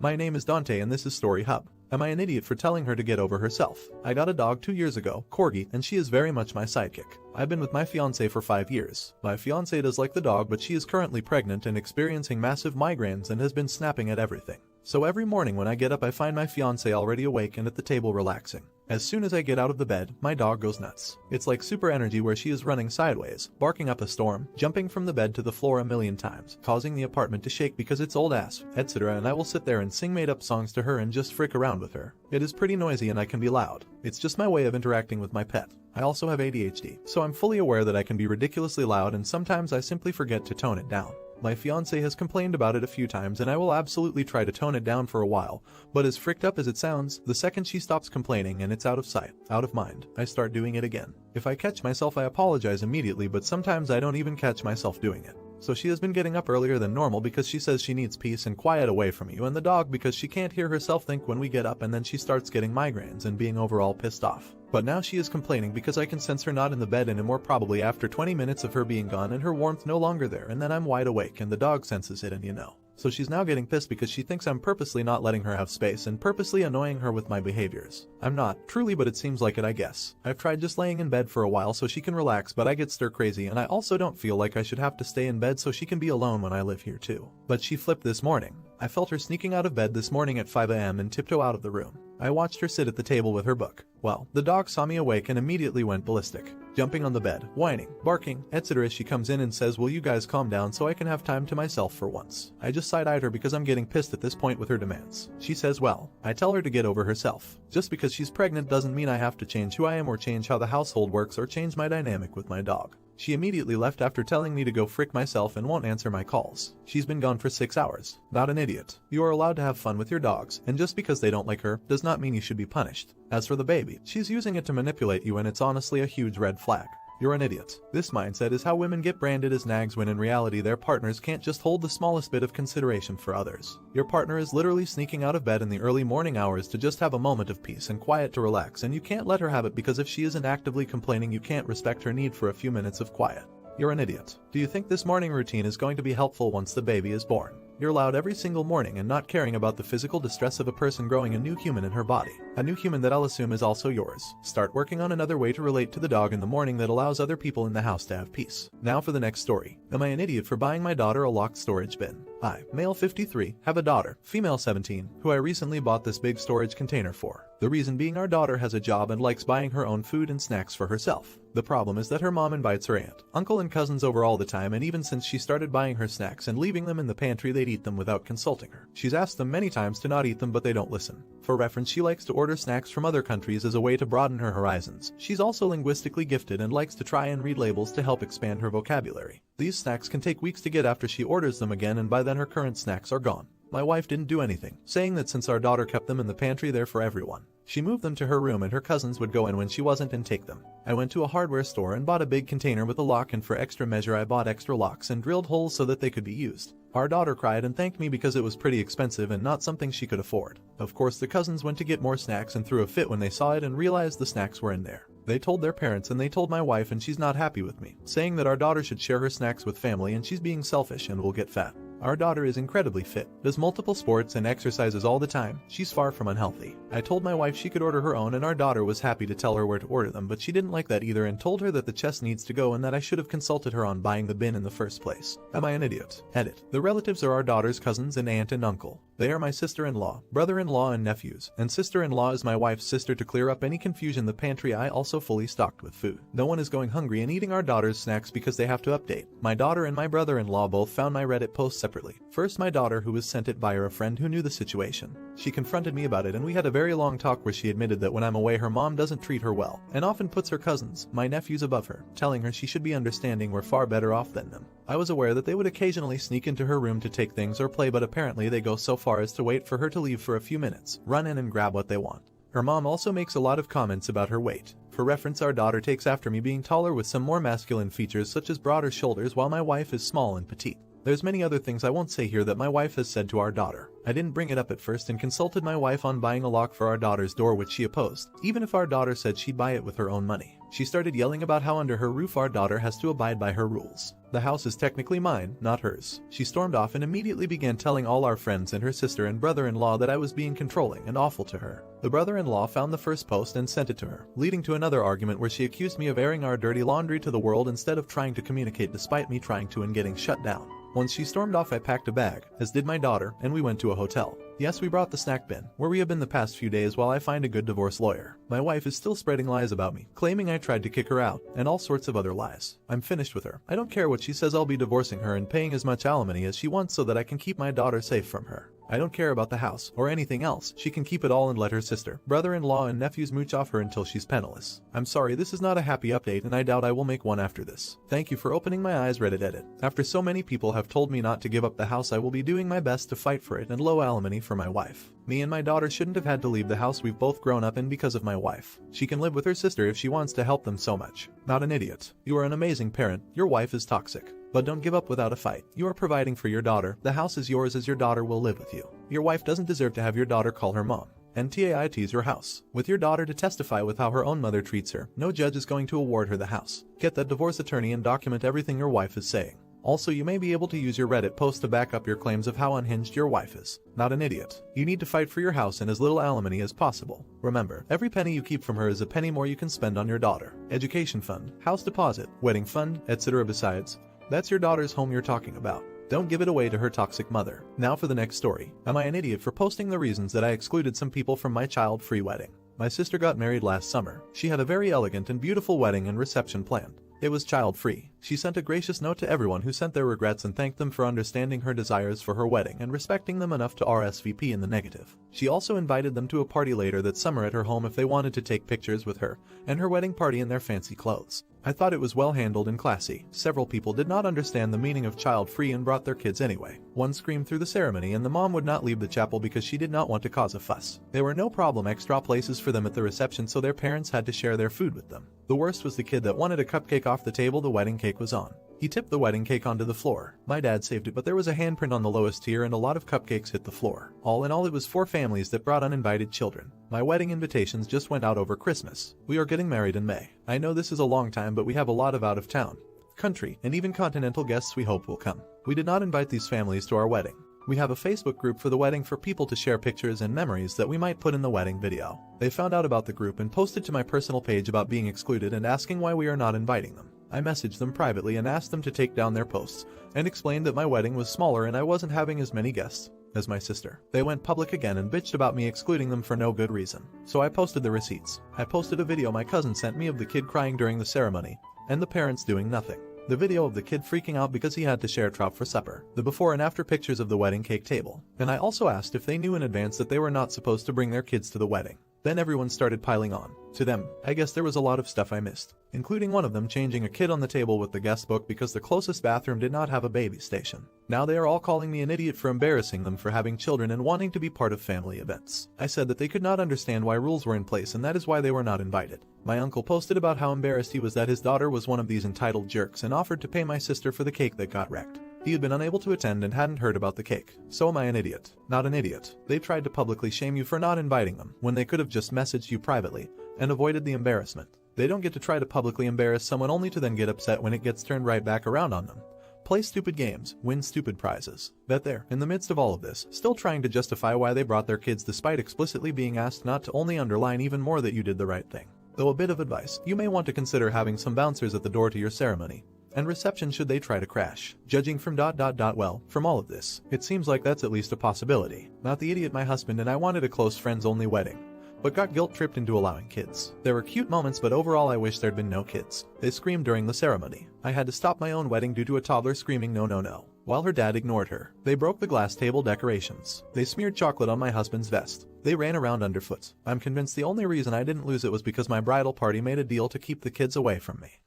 My name is Dante and this is Story Hub. Am I an idiot for telling her to get over herself? I got a dog 2 years ago, Corgi, and she is very much my sidekick. I've been with my fiance for 5 years. My fiance does like the dog, but she is currently pregnant and experiencing massive migraines and has been snapping at everything. So every morning when I get up I find my fiance already awake and at the table relaxing. As soon as I get out of the bed, my dog goes nuts. It's like super energy where she is running sideways, barking up a storm, jumping from the bed to the floor a million times, causing the apartment to shake because it's old ass, etc. And I will sit there and sing made up songs to her and just frick around with her. It is pretty noisy and I can be loud. It's just my way of interacting with my pet. I also have ADHD, so I'm fully aware that I can be ridiculously loud and sometimes I simply forget to tone it down. My fiance has complained about it a few times and I will absolutely try to tone it down for a while, but as fricked up as it sounds, the second she stops complaining and it's out of sight, out of mind, I start doing it again. If I catch myself I apologize immediately, but sometimes I don't even catch myself doing it. So she has been getting up earlier than normal because she says she needs peace and quiet away from you and the dog because she can't hear herself think when we get up, and then she starts getting migraines and being overall pissed off. But now she is complaining because I can sense her not in the bed anymore, probably after 20 minutes of her being gone and her warmth no longer there, and then I'm wide awake and the dog senses it and you know. So she's now getting pissed because she thinks I'm purposely not letting her have space and purposely annoying her with my behaviors. I'm not, truly, but it seems like it, I guess. I've tried just laying in bed for a while so she can relax, but I get stir crazy and I also don't feel like I should have to stay in bed so she can be alone when I live here too. But she flipped this morning. I felt her sneaking out of bed this morning at 5 a.m. and tiptoe out of the room. I watched her sit at the table with her book. Well, the dog saw me awake and immediately went ballistic, jumping on the bed, whining, barking, etc. She comes in and says, "Will you guys calm down so I can have time to myself for once?" I just side-eyed her because I'm getting pissed at this point with her demands. She says, well, I tell her to get over herself. Just because she's pregnant doesn't mean I have to change who I am or change how the household works or change my dynamic with my dog. She immediately left after telling me to go frick myself and won't answer my calls. She's been gone for 6 hours. Not an idiot. You are allowed to have fun with your dogs, and just because they don't like her does not mean you should be punished. As for the baby, she's using it to manipulate you and it's honestly a huge red flag. You're an idiot. This mindset is how women get branded as nags when in reality their partners can't just hold the smallest bit of consideration for others. Your partner is literally sneaking out of bed in the early morning hours to just have a moment of peace and quiet to relax, and you can't let her have it because if she isn't actively complaining you can't respect her need for a few minutes of quiet. You're an idiot. Do you think this morning routine is going to be helpful once the baby is born? You're loud every single morning and not caring about the physical distress of a person growing a new human in her body. A new human that I'll assume is also yours. Start working on another way to relate to the dog in the morning that allows other people in the house to have peace. Now for the next story. Am I an idiot for buying my daughter a locked storage bin? I, male 53, have a daughter, female 17, who I recently bought this big storage container for. The reason being our daughter has a job and likes buying her own food and snacks for herself. The problem is that her mom invites her aunt, uncle and cousins over all the time, and even since she started buying her snacks and leaving them in the pantry they'd eat them without consulting her. She's asked them many times to not eat them but they don't listen. For reference, she likes to order snacks from other countries as a way to broaden her horizons. She's also linguistically gifted and likes to try and read labels to help expand her vocabulary. These snacks can take weeks to get after she orders them again, and by then her current snacks are gone. My wife didn't do anything, saying that since our daughter kept them in the pantry there for everyone, she moved them to her room and her cousins would go in when she wasn't and take them. I went to a hardware store and bought a big container with a lock, and for extra measure I bought extra locks and drilled holes so that they could be used. Our daughter cried and thanked me because it was pretty expensive and not something she could afford. Of course the cousins went to get more snacks and threw a fit when they saw it and realized the snacks were in there. They told their parents and they told my wife, and she's not happy with me, saying that our daughter should share her snacks with family and she's being selfish and will get fat. Our daughter is incredibly fit, does multiple sports and exercises all the time. She's far from unhealthy. I told my wife she could order her own and our daughter was happy to tell her where to order them, but she didn't like that either and told her that the chest needs to go and that I should have consulted her on buying the bin in the first place. Am I an idiot? Edit. The relatives are our daughter's cousins and aunt and uncle. They are my sister-in-law, brother-in-law and nephews, and sister-in-law is my wife's sister. To clear up any confusion, the pantry I also fully stocked with food. No one is going hungry and eating our daughter's snacks because they have to update. My daughter and my brother-in-law both found my Reddit post separately. First my daughter, who was sent it by a friend who knew the situation. She confronted me about it and we had a very long talk where she admitted that when I'm away her mom doesn't treat her well and often puts her cousins, my nephews, above her, telling her she should be understanding we're far better off than them. I was aware that they would occasionally sneak into her room to take things or play, but apparently they go so far as to wait for her to leave for a few minutes, run in and grab what they want. Her mom also makes a lot of comments about her weight. For reference, our daughter takes after me being taller with some more masculine features such as broader shoulders while my wife is small and petite. There's many other things I won't say here that my wife has said to our daughter. I didn't bring it up at first and consulted my wife on buying a lock for our daughter's door, which she opposed, even if our daughter said she'd buy it with her own money. She started yelling about how under her roof our daughter has to abide by her rules. The house is technically mine, not hers. She stormed off and immediately began telling all our friends and her sister and brother-in-law that I was being controlling and awful to her. The brother-in-law found the first post and sent it to her, leading to another argument where she accused me of airing our dirty laundry to the world instead of trying to communicate, despite me trying to and getting shut down. Once she stormed off, I packed a bag, as did my daughter, and we went to a hotel. Yes, we brought the snack bin, where we have been the past few days while I find a good divorce lawyer. My wife is still spreading lies about me, claiming I tried to kick her out, and all sorts of other lies. I'm finished with her. I don't care what she says. I'll be divorcing her and paying as much alimony as she wants so that I can keep my daughter safe from her. I don't care about the house or anything else. She can keep it all and let her sister, brother-in-law, and nephews mooch off her until she's penniless. I'm sorry, this is not a happy update, and I doubt I will make one after this. Thank you for opening my eyes, Reddit edit. After so many people have told me not to give up the house, I will be doing my best to fight for it and low alimony for my wife. Me and my daughter shouldn't have had to leave the house we've both grown up in because of my wife. She can live with her sister if she wants to help them so much. Not an idiot. You are an amazing parent. Your wife is toxic. But don't give up without a fight. You are providing for your daughter. The house is yours as your daughter will live with you. Your wife doesn't deserve to have your daughter call her mom. And AIT's your house. With your daughter to testify with how her own mother treats her, no judge is going to award her the house. Get that divorce attorney and document everything your wife is saying. Also, you may be able to use your Reddit post to back up your claims of how unhinged your wife is. Not an idiot. You need to fight for your house and as little alimony as possible. Remember, every penny you keep from her is a penny more you can spend on your daughter. Education fund, house deposit, wedding fund, etc. Besides, that's your daughter's home you're talking about. Don't give it away to her toxic mother. Now for the next story. Am I an idiot for posting the reasons that I excluded some people from my child-free wedding? My sister got married last summer. She had a very elegant and beautiful wedding and reception planned. It was child-free. She sent a gracious note to everyone who sent their regrets and thanked them for understanding her desires for her wedding and respecting them enough to RSVP in the negative. She also invited them to a party later that summer at her home if they wanted to take pictures with her and her wedding party in their fancy clothes. I thought it was well handled and classy. Several people did not understand the meaning of child-free and brought their kids anyway. One screamed through the ceremony and the mom would not leave the chapel because she did not want to cause a fuss. There were no problem extra places for them at the reception, so their parents had to share their food with them. The worst was the kid that wanted a cupcake off the table the wedding cake was on. He tipped the wedding cake onto the floor. My dad saved it, but there was a handprint on the lowest tier and a lot of cupcakes hit the floor. All in all, it was 4 families that brought uninvited children. My wedding invitations just went out over Christmas. We are getting married in May. I know this is a long time, but we have a lot of out-of-town, country, and even continental guests we hope will come. We did not invite these families to our wedding. We have a Facebook group for the wedding for people to share pictures and memories that we might put in the wedding video. They found out about the group and posted to my personal page about being excluded and asking why we are not inviting them. I messaged them privately and asked them to take down their posts and explained that my wedding was smaller and I wasn't having as many guests as my sister. They went public again and bitched about me excluding them for no good reason. So I posted the receipts. I posted a video my cousin sent me of the kid crying during the ceremony and the parents doing nothing. The video of the kid freaking out because he had to share trout for supper. The before and after pictures of the wedding cake table. And I also asked if they knew in advance that they were not supposed to bring their kids to the wedding. Then everyone started piling on. To them, I guess there was a lot of stuff I missed, including one of them changing a kid on the table with the guest book because the closest bathroom did not have a baby station. Now they are all calling me an idiot for embarrassing them for having children and wanting to be part of family events. I said that they could not understand why rules were in place and that is why they were not invited. My uncle posted about how embarrassed he was that his daughter was one of these entitled jerks and offered to pay my sister for the cake that got wrecked. He had been unable to attend and hadn't heard about the cake. So am I an idiot? Not an idiot. They tried to publicly shame you for not inviting them, when they could have just messaged you privately and avoided the embarrassment. They don't get to try to publicly embarrass someone only to then get upset when it gets turned right back around on them. Play stupid games, win stupid prizes. Bet they're, in the midst of all of this, still trying to justify why they brought their kids despite explicitly being asked not to, only underline even more that you did the right thing. Though a bit of advice, you may want to consider having some bouncers at the door to your ceremony and reception should they try to crash. Judging from well, from all of this, it seems like that's at least a possibility. Not the idiot my husband and I wanted a close friends only wedding, but got guilt-tripped into allowing kids. There were cute moments, but overall I wish there'd been no kids. They screamed during the ceremony. I had to stop my own wedding due to a toddler screaming no no no, while her dad ignored her. They broke the glass table decorations. They smeared chocolate on my husband's vest. They ran around underfoot. I'm convinced the only reason I didn't lose it was because my bridal party made a deal to keep the kids away from me.